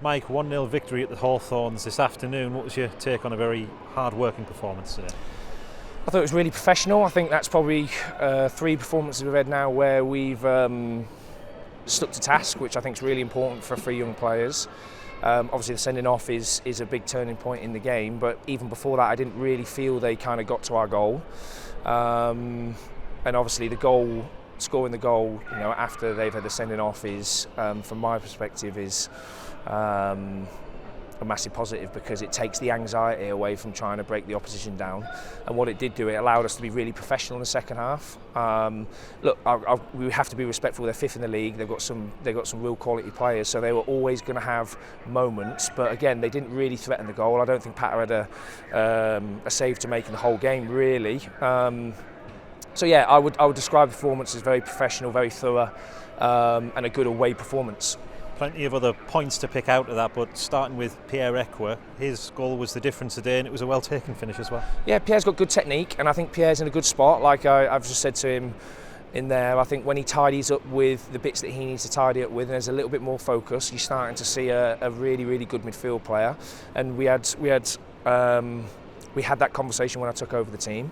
Mike, 1-0 victory at the Hawthorns this afternoon. What was your take on a very hard-working performance today? I thought it was really professional. I think that's probably 3 performances we've had now where we've stuck to task, which I think is really important for young players. Obviously the sending off is a big turning point in the game, but even before that I didn't really feel they kind of got to our goal. And obviously scoring the goal, after they've had the sending off is, from my perspective, is a massive positive, because it takes the anxiety away from trying to break the opposition down. And what it did do, it allowed us to be really professional in the second half. Look, we have to be respectful. They're 5th in the league. They've got some real quality players, so they were always going to have moments. But again, they didn't really threaten the goal. I don't think Patter had a save to make in the whole game, really. So yeah, I would describe the performance as very professional, very thorough, and a good away performance. Plenty of other points to pick out of that, but starting with Pierre Ekwa, his goal was the difference today, and it was a well-taken finish as well. Yeah, Pierre's got good technique, and I think Pierre's in a good spot. Like I've just said to him in there, I think when he tidies up with the bits that he needs to tidy up with, and there's a little bit more focus, you're starting to see a really, really good midfield player. And we had that conversation when I took over the team,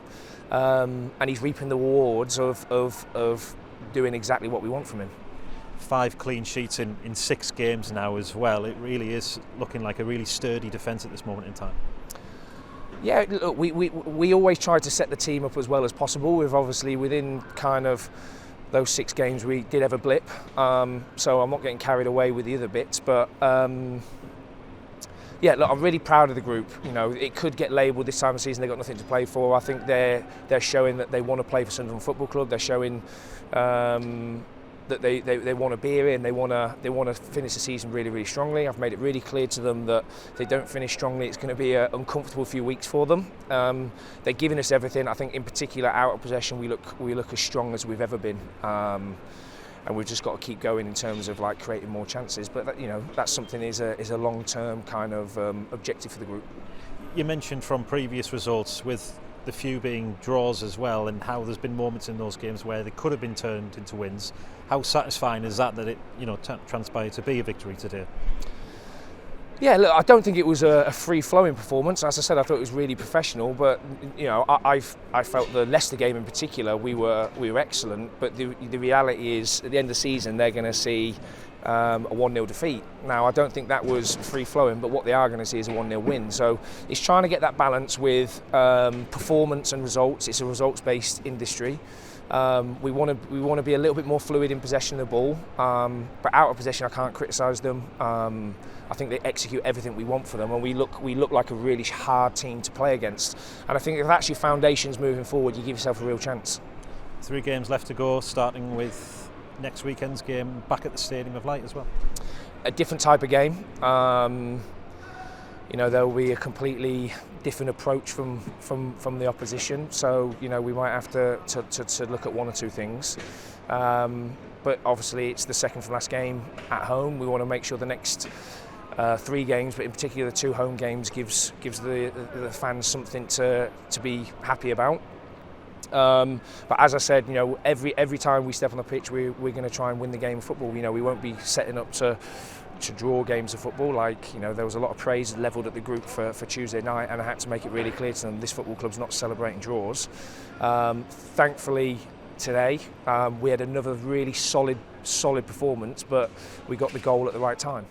and he's reaping the rewards of doing exactly what we want from him. 5 clean sheets in 6 games now as well. It really is looking like a really sturdy defence at this moment in time. Yeah, look, we always try to set the team up as well as possible. We've obviously, within kind of those 6 games, we did have a blip. So I'm not getting carried away with the other bits, but yeah, look, I'm really proud of the group. It could get labelled this time of season they've got nothing to play for. I think they're showing that they want to play for Sunderland Football Club. They're showing that they want to be here and they want to finish the season really, really strongly. I've made it really clear to them that if they don't finish strongly, it's going to be an uncomfortable few weeks for them. They're giving us everything. I think in particular out of possession we look as strong as we've ever been. And we've just got to keep going in terms of like creating more chances. But that's something is a long-term kind of objective for the group. You mentioned from previous results, with the few being draws as well, and how there's been moments in those games where they could have been turned into wins. How satisfying is that it transpired to be a victory today? Yeah, look, I don't think it was a free-flowing performance. As I said, I thought it was really professional. But I felt the Leicester game in particular, we were excellent. But the reality is, at the end of the season, they're going to see a 1-0 defeat. Now, I don't think that was free-flowing, but what they are going to see is a 1-0 win. So it's trying to get that balance with performance and results. It's a results-based industry. We want to be a little bit more fluid in possession of the ball, but out of possession I can't criticise them. I think they execute everything we want for them, and we look like a really hard team to play against. And I think if that's your foundations moving forward, you give yourself a real chance. 3 games left to go, starting with next weekend's game back at the Stadium of Light as well. A different type of game. There will be a completely different approach from the opposition. So we might have to look at 1 or 2 things. But obviously it's the second from last game at home. We want to make sure the next 3 games, but in particular the 2 home games, gives the fans something to be happy about. But as I said, every time we step on the pitch, we're going to try and win the game of football. We won't be setting up to draw games of football. There was a lot of praise levelled at the group for Tuesday night, and I had to make it really clear to them this football club's not celebrating draws. Thankfully today we had another really solid performance, but we got the goal at the right time.